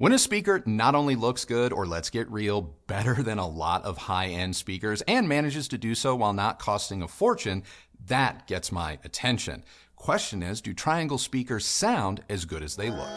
When a speaker not only looks good, or let's get real, better than a lot of high-end speakers and manages to do so while not costing a fortune, that gets my attention. Question is, do Triangle speakers sound as good as they look?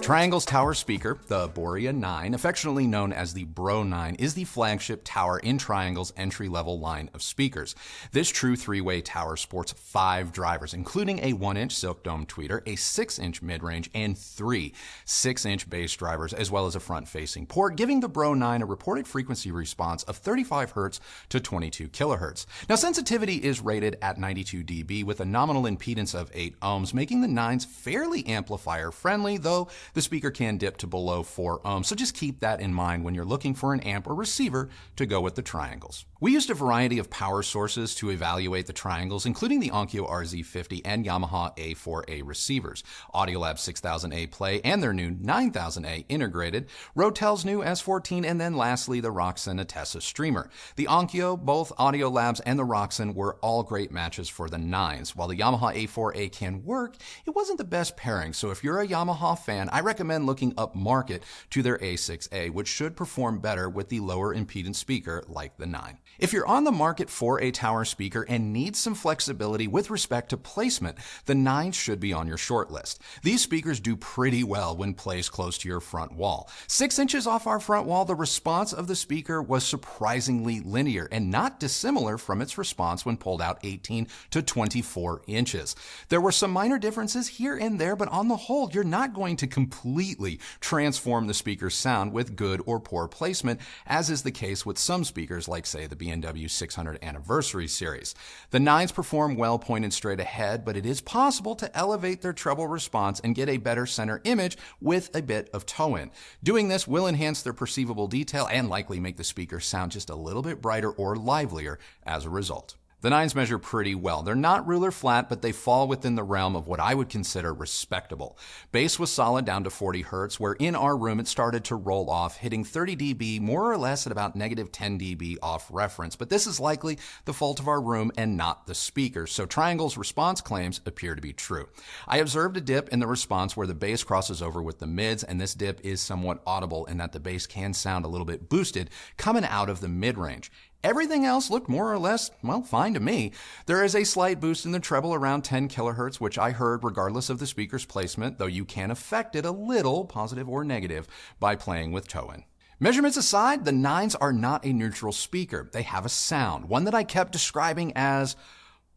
Triangle's tower speaker, the Borea 9, affectionately known as the Br09, is the flagship tower in Triangle's entry-level line of speakers. This true three-way tower sports 5 drivers, including a 1-inch silk dome tweeter, a 6-inch mid-range, and 3 6-inch bass drivers, as well as a front-facing port, giving the Br09 a reported frequency response of 35 Hz to 22 kHz. Now, sensitivity is rated at 92 dB with a nominal impedance of 8 ohms, making the 9s fairly amplifier-friendly, though the speaker can dip to below 4 ohms, so just keep that in mind when you're looking for an amp or receiver to go with the Triangles. We used a variety of power sources to evaluate the Triangles, including the Onkyo RZ50 and Yamaha A4A receivers, Audiolab 6000A Play and their new 9000A integrated, Rotel's new S14, and then lastly the Roxen Atessa streamer. The Onkyo, both Audiolabs, and the Roxen were all great matches for the 9s. While the Yamaha A4A can work, it wasn't the best pairing, so if you're a Yamaha fan, I recommend looking up market to their A6A, which should perform better with the lower impedance speaker like the 9. If you're on the market for a tower speaker and need some flexibility with respect to placement, the 9 should be on your short list. These speakers do pretty well when placed close to your front wall. 6 inches off our front wall, the response of the speaker was surprisingly linear and not dissimilar from its response when pulled out 18 to 24 inches. There were some minor differences here and there, but on the whole, you're not going to completely transform the speaker's sound with good or poor placement, as is the case with some speakers like, say, the B&W 600 Anniversary Series. The 9s perform well pointed straight ahead, but it is possible to elevate their treble response and get a better center image with a bit of toe-in. Doing this will enhance their perceivable detail and likely make the speaker sound just a little bit brighter or livelier as a result. The 9s measure pretty well. They're not ruler flat, but they fall within the realm of what I would consider respectable. Bass was solid down to 40 Hz, where in our room it started to roll off, hitting 30 dB more or less at about negative 10 dB off reference. But this is likely the fault of our room and not the speaker, so Triangle's response claims appear to be true. I observed a dip in the response where the bass crosses over with the mids, and this dip is somewhat audible in that the bass can sound a little bit boosted coming out of the mid-range. Everything else looked more or less, well, fine to me. There is a slight boost in the treble around 10 kHz, which I heard regardless of the speaker's placement, though you can affect it a little, positive or negative, by playing with toe-in. Measurements aside, the 9s are not a neutral speaker. They have a sound, one that I kept describing as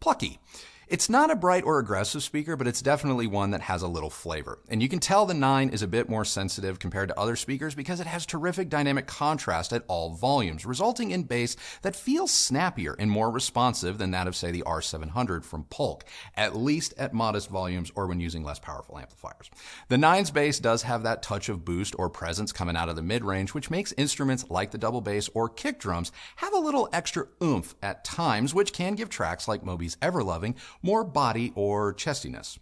plucky. It's not a bright or aggressive speaker, but it's definitely one that has a little flavor. And you can tell the 9 is a bit more sensitive compared to other speakers because it has terrific dynamic contrast at all volumes, resulting in bass that feels snappier and more responsive than that of, say, the R700 from Polk, at least at modest volumes or when using less powerful amplifiers. The 9's bass does have that touch of boost or presence coming out of the mid-range, which makes instruments like the double bass or kick drums have a little extra oomph at times, which can give tracks like Moby's Everloving more body or chestiness.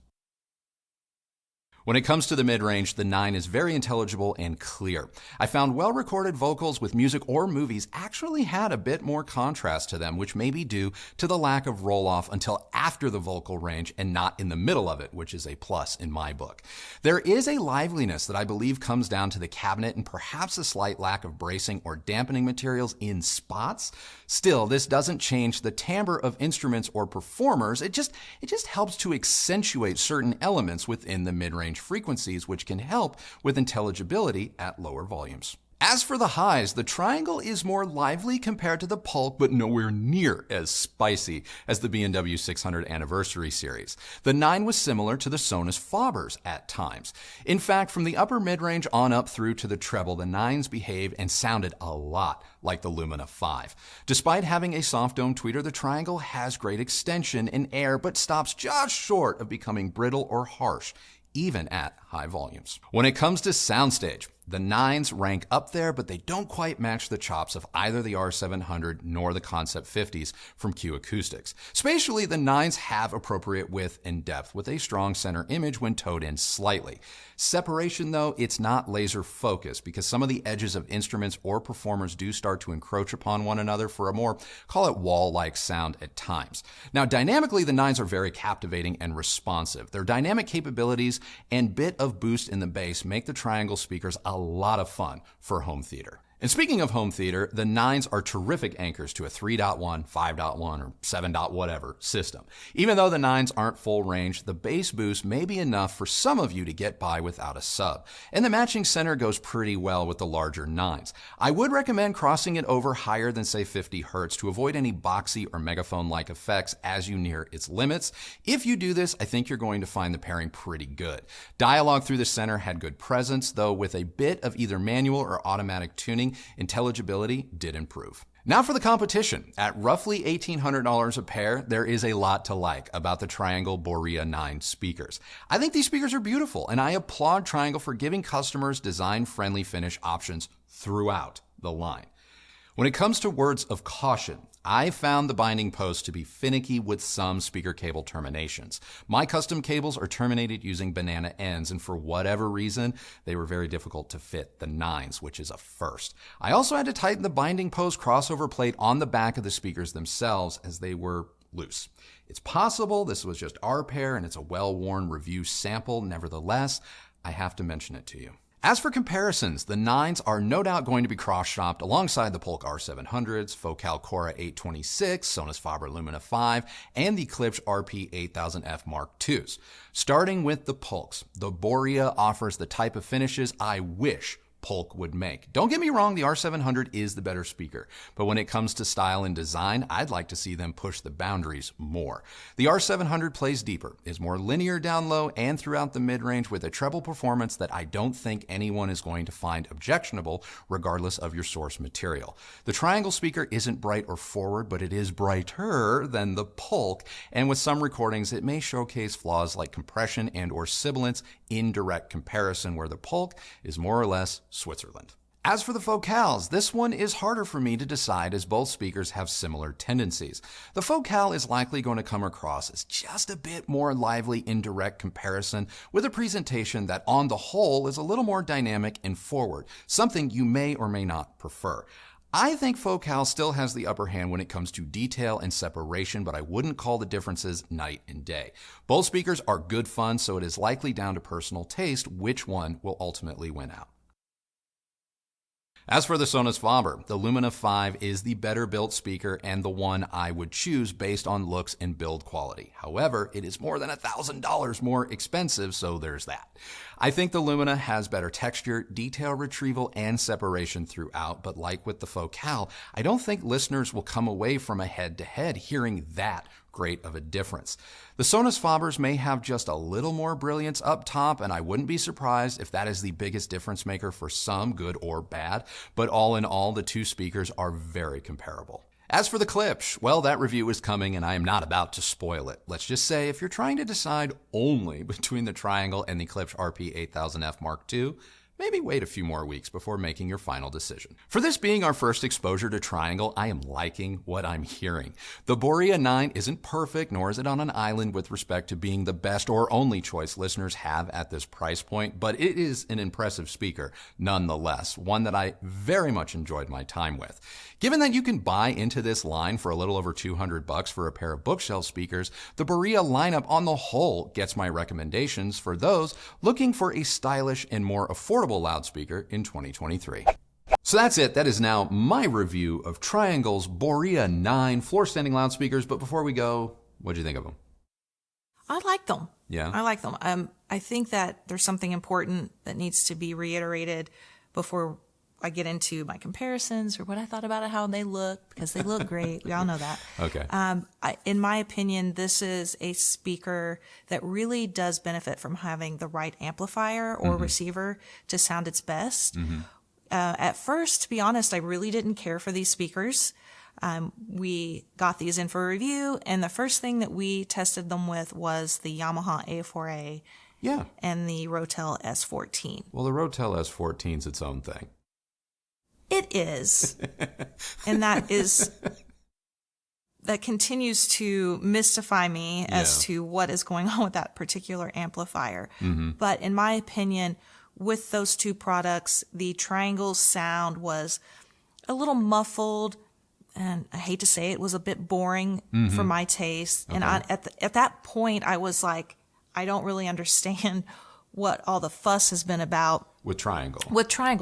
When it comes to the mid-range, the 9 is very intelligible and clear. I found well-recorded vocals with music or movies actually had a bit more contrast to them, which may be due to the lack of roll-off until after the vocal range and not in the middle of it, which is a plus in my book. There is a liveliness that I believe comes down to the cabinet and perhaps a slight lack of bracing or dampening materials in spots. Still, this doesn't change the timbre of instruments or performers. It just helps to accentuate certain elements within the mid-range frequencies, which can help with intelligibility at lower volumes. As for the highs, the Triangle is more lively compared to the Polk, but nowhere near as spicy as the B&W 600 Anniversary Series. The 9 was similar to the SONUS FABERs at times. In fact, from the upper mid-range on up through to the treble, the 9s behaved and sounded a lot like the LUMINA 5. Despite having a soft dome tweeter, the Triangle has great extension and air, but stops just short of becoming brittle or harsh, even at high volumes. When it comes to soundstage, The 9s rank up there, but they don't quite match the chops of either the R700 nor the Concept 50s from Q Acoustics. Spatially, the 9s have appropriate width and depth with a strong center image when towed in slightly. Separation, though, it's not laser focused because some of the edges of instruments or performers do start to encroach upon one another for a more, call it wall-like sound at times. Now, dynamically, the 9s are very captivating and responsive. Their dynamic capabilities and bit of boost in the bass make the Triangle speakers a lot of fun for home theater. And speaking of home theater, the 9s are terrific anchors to a 3.1, 5.1, or 7. Whatever system. Even though the 9s aren't full range, the bass boost may be enough for some of you to get by without a sub. And the matching center goes pretty well with the larger 9s. I would recommend crossing it over higher than say 50 Hz to avoid any boxy or megaphone-like effects as you near its limits. If you do this, I think you're going to find the pairing pretty good. Dialogue through the center had good presence, though with a bit of either manual or automatic tuning, intelligibility did improve. Now for the competition. At roughly $1,800 a pair, there is a lot to like about the Triangle Borea 9 speakers. I think these speakers are beautiful, and I applaud Triangle for giving customers design-friendly finish options throughout the line. When it comes to words of caution, I found the binding post to be finicky with some speaker cable terminations. My custom cables are terminated using banana ends, and for whatever reason, they were very difficult to fit the 9s, which is a first. I also had to tighten the binding post crossover plate on the back of the speakers themselves as they were loose. It's possible this was just our pair and it's a well-worn review sample. Nevertheless, I have to mention it to you. As for comparisons, the 9s are no doubt going to be cross-shopped alongside the Polk R700s, Focal CHORA 826, SONUS FABER LUMINA 5, and the Klipsch RP 8000F Mark IIs. Starting with the Polks, the Borea offers the type of finishes I wish Polk would make. Don't get me wrong, the R700 is the better speaker, but when it comes to style and design, I'd like to see them push the boundaries more. The R700 plays deeper, is more linear down low and throughout the mid-range with a treble performance that I don't think anyone is going to find objectionable regardless of your source material. The Triangle speaker isn't bright or forward, but it is brighter than the Polk, and with some recordings it may showcase flaws like compression and or sibilance in direct comparison, where the Polk is more or less Switzerland. As for the Focals, this one is harder for me to decide as both speakers have similar tendencies. The Focal is likely going to come across as just a bit more lively in direct comparison, with a presentation that on the whole is a little more dynamic and forward, something you may or may not prefer. I think Focal still has the upper hand when it comes to detail and separation, but I wouldn't call the differences night and day. Both speakers are good fun, so it is likely down to personal taste which one will ultimately win out. As for the SONUS FABER, the Lumina 5 is the better built speaker and the one I would choose based on looks and build quality. However, it is more than $1,000 more expensive, so there's that. I think the Lumina has better texture, detail retrieval, and separation throughout, but like with the Focal, I don't think listeners will come away from a head-to-head hearing that great of a difference. The SONUS FABERs may have just a little more brilliance up top, and I wouldn't be surprised if that is the biggest difference maker for some, good or bad, but all in all, the two speakers are very comparable. As for the Klipsch, well, that review is coming and I am not about to spoil it. Let's just say if you're trying to decide only between the Triangle and the Klipsch RP 8000F Mark II, maybe wait a few more weeks before making your final decision. For this being our first exposure to Triangle, I am liking what I'm hearing. The Borea 9 isn't perfect, nor is it on an island with respect to being the best or only choice listeners have at this price point, but it is an impressive speaker nonetheless, one that I very much enjoyed my time with. Given that you can buy into this line for a little over $200 for a pair of bookshelf speakers, the Borea lineup on the whole gets my recommendations for those looking for a stylish and more affordable loudspeaker in 2023. So that's it. That is now my review of Triangle's Borea 9 floor standing loudspeakers. But before we go, what do you think of them? I like them. Yeah. I like them. I think that there's something important that needs to be reiterated before I get into my comparisons or what I thought about it, how they look, because they look great. We all know that. Okay. In my opinion, this is a speaker that really does benefit from having the right amplifier or receiver to sound its best. At first, to be honest, I really didn't care for these speakers. We got these in for review, and the first thing that we tested them with was the Yamaha A4A. Yeah. and the Rotel S14. Well, the Rotel S14 is its own thing. It is. And that continues to mystify me as to what is going on with that particular amplifier. But in my opinion, with those two products, the Triangle's sound was a little muffled, and I hate to say it was a bit boring for my taste. And at that point, I was like, I don't really understand what all the fuss has been about With Triangle.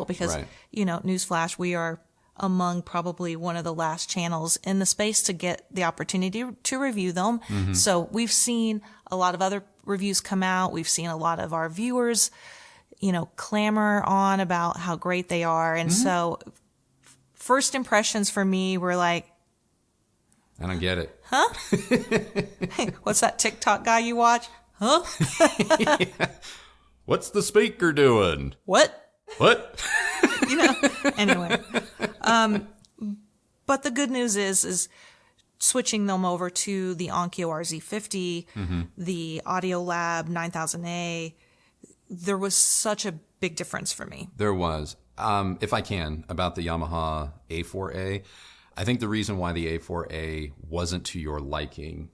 Because, newsflash, we are among probably one of the last channels in the space to get the opportunity to review them. So we've seen a lot of other reviews come out. We've seen a lot of our viewers, clamor on about how great they are. And so first impressions for me were like, I don't get it. Huh? What's that TikTok guy you watch? Huh? Yeah. What's the speaker doing? What? What? Anyway. But the good news is switching them over to the Onkyo RZ50, the Audiolab 9000A, there was such a big difference for me. There was. If I can, about the Yamaha A4A, I think the reason why the A4A wasn't to your liking,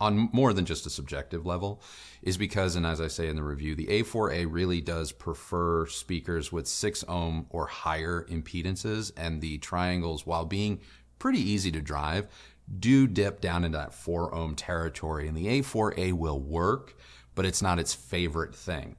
on more than just a subjective level, is because, and as I say in the review, the A4A really does prefer speakers with 6 ohm or higher impedances, and the Triangles, while being pretty easy to drive, do dip down into that 4 ohm territory, and the A4A will work, but it's not its favorite thing.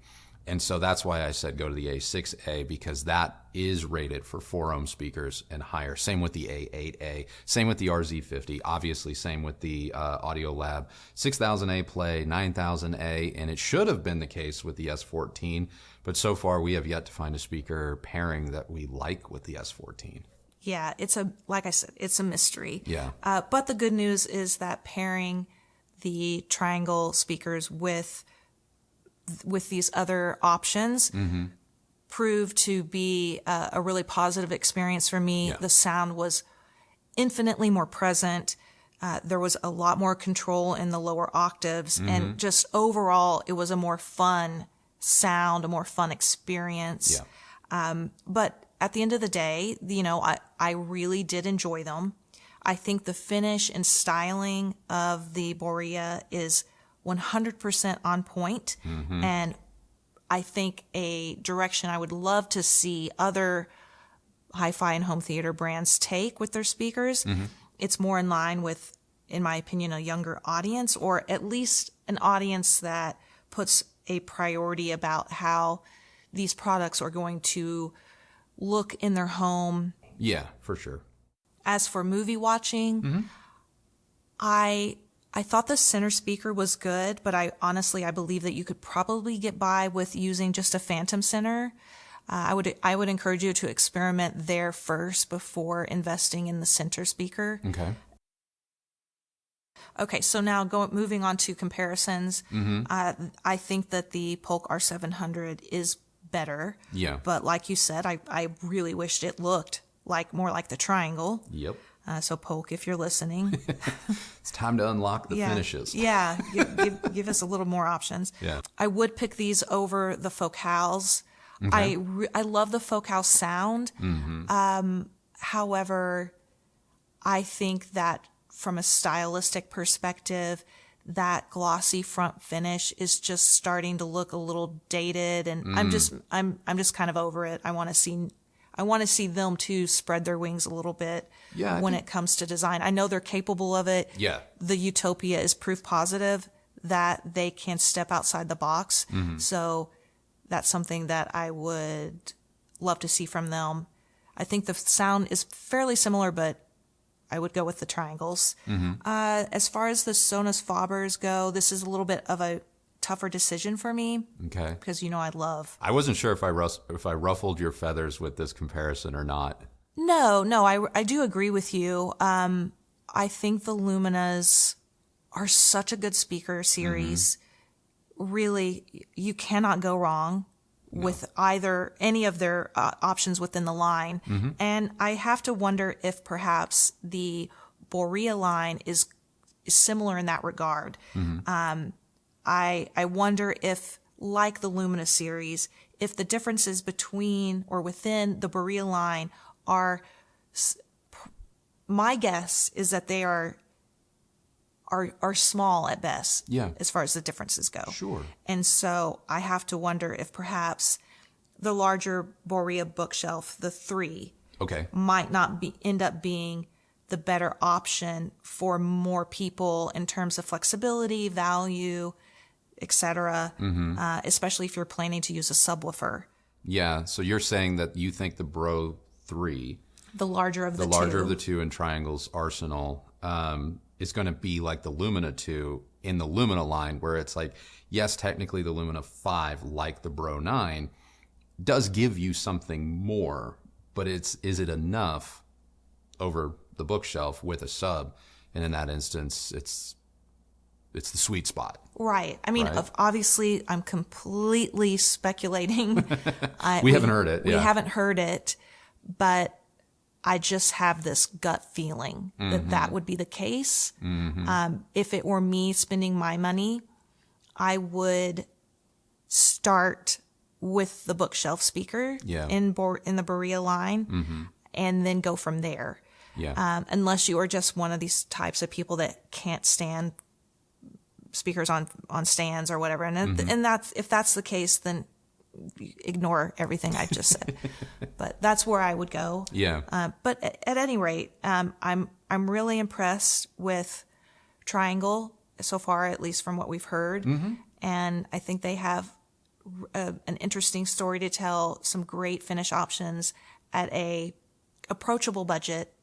And so that's why I said go to the A6A, because that is rated for 4 ohm speakers and higher. Same with the A8A, same with the RZ50, obviously same with the Audiolab 6000A Play, 9000A, and it should have been the case with the S14, but so far we have yet to find a speaker pairing that we like with the S14. Yeah, like I said, it's a mystery. Yeah. But the good news is that pairing the Triangle speakers with these other options proved to be a really positive experience for me. Yeah. The sound was infinitely more present. There was a lot more control in the lower octaves, and just overall, it was a more fun sound, a more fun experience. Yeah. But at the end of the day, I really did enjoy them. I think the finish and styling of the Borea is 100% on point. And I think a direction I would love to see other hi-fi and home theater brands take with their speakers. It's more in line with, in my opinion, a younger audience, or at least an audience that puts a priority about how these products are going to look in their home. Yeah, for sure. As for movie watching, I thought the center speaker was good, but I believe that you could probably get by with using just a phantom center. I would encourage you to experiment there first before investing in the center speaker. Okay, so now moving on to comparisons. I think that the Polk R700 is better. Yeah. But like you said, I really wished it looked more like the Triangle. Yep. So Polk, if you're listening, It's time to unlock the finishes. Yeah, give us a little more options. Yeah. I would pick these over the Focals. I love the Focal sound. However, I think that from a stylistic perspective, that glossy front finish is just starting to look a little dated, and I'm just kind of over it. I want to see them too spread their wings a little bit when it comes to design. I know they're capable of it. Yeah. The Utopia is proof positive that they can step outside the box. So that's something that I would love to see from them. I think the sound is fairly similar, but I would go with the Triangles. As far as the SONUS FABERs go, this is a little bit of a tougher decision for me. Okay. Because I wasn't sure if I ruffled your feathers with this comparison or not. No, I do agree with you. I think the Luminas are such a good speaker series. Really, you cannot go wrong with any of their options within the line. And I have to wonder if perhaps the Borea line is similar in that regard. I wonder if, like the Lumina series, if the differences between or within the Borea line are, my guess is that they are small at best, Yeah. as far as the differences go. Sure. And so I have to wonder if perhaps the larger Borea bookshelf, the 3, Okay. might not end up being the better option for more people in terms of flexibility, value, etc. Especially if you're planning to use a subwoofer. Yeah. So you're saying that you think the Bro 3, The larger of the two. the larger of the two in Triangle's arsenal, is going to be like the Lumina 2 in the Lumina line, where it's like, yes, technically the Lumina 5, like the Bro9, does give you something more, but is it enough over the bookshelf with a sub? And in that instance, it's the sweet spot. Right. I mean, Right. obviously, I'm completely speculating. We haven't heard it. We Yeah. haven't heard it, but I just have this gut feeling that would be the case. If it were me spending my money, I would start with the bookshelf speaker Yeah. in the Borea line, and then go from there. Yeah. Unless you are just one of these types of people that can't stand speakers on stands or whatever. And that's, if that's the case, then ignore everything I just said. But that's where I would go. Yeah. But at any rate, I'm really impressed with Triangle so far, at least from what we've heard. And I think they have an interesting story to tell, some great finish options at a approachable budget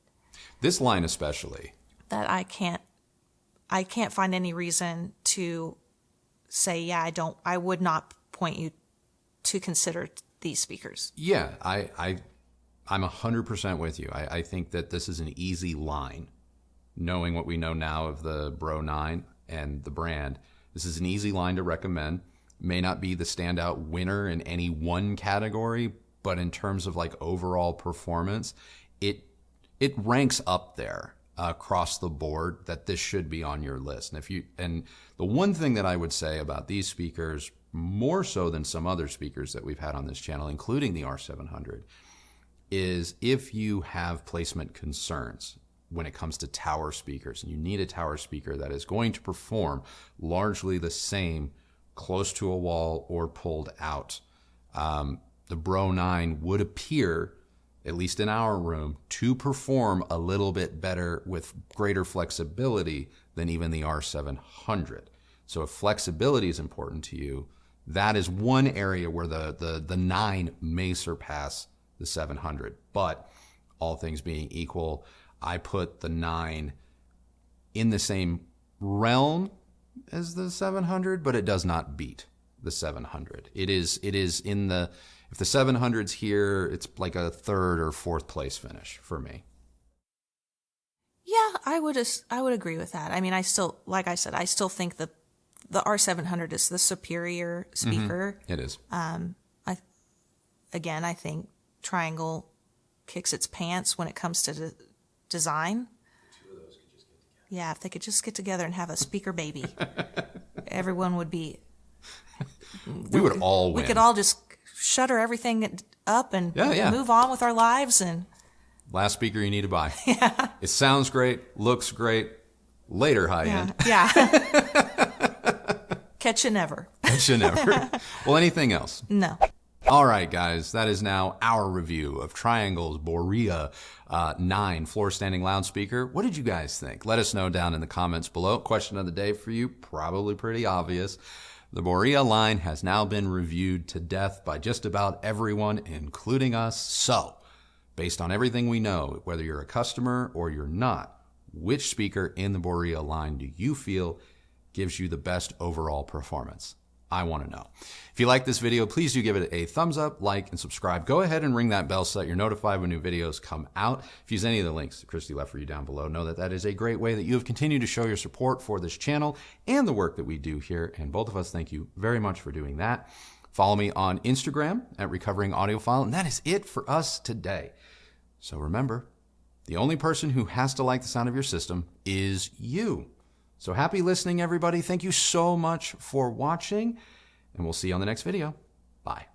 This line especially. that I can't find any reason to say, yeah, I would not point you to consider these speakers. Yeah, I'm 100% with you. I think that this is an easy line. Knowing what we know now of the Bro9 and the brand, this is an easy line to recommend. May not be the standout winner in any one category, but in terms of like overall performance, it ranks up there across the board that this should be on your list. And the one thing that I would say about these speakers, more so than some other speakers that we've had on this channel, including the R700, is if you have placement concerns when it comes to tower speakers, and you need a tower speaker that is going to perform largely the same close to a wall or pulled out, the Bro9 would appear, at least in our room, to perform a little bit better with greater flexibility than even the R700. So if flexibility is important to you, that is one area where the 9 may surpass the 700. But all things being equal, I put the 9 in the same realm as the 700, but it does not beat the 700. It is in the, if the 700's here, it's like a 3rd or 4th place finish for me. Yeah, I would agree with that. I mean, I still, like I said, I still think that the R700 is the superior speaker. It is. I think Triangle kicks its pants when it comes to design. Yeah, if they could just get together and have a speaker baby, everyone would be. We would all win. We could all just shutter everything up and Yeah. move on with our lives. And Last speaker you need to buy. Yeah. It sounds great, looks great. Later, high end. yeah. Catch you never. Should never. Well, anything else? No. All right, guys, that is now our review of Triangle's Borea 9 floor standing loudspeaker. What did you guys think? Let us know down in the comments below. Question of the day for you, probably pretty obvious. The Borea line has now been reviewed to death by just about everyone, including us. So, based on everything we know, whether you're a customer or you're not, which speaker in the Borea line do you feel gives you the best overall performance? I want to know. If you like this video, please do give it a thumbs up, like, and subscribe. Go ahead and ring that bell so that you're notified when new videos come out. If you use any of the links that Kristi left for you down below, know that that is a great way that you have continued to show your support for this channel and the work that we do here. And both of us thank you very much for doing that. Follow me on Instagram at Recovering Audiophile. And that is it for us today. So remember, the only person who has to like the sound of your system is you. So happy listening, everybody. Thank you so much for watching, and we'll see you on the next video. Bye.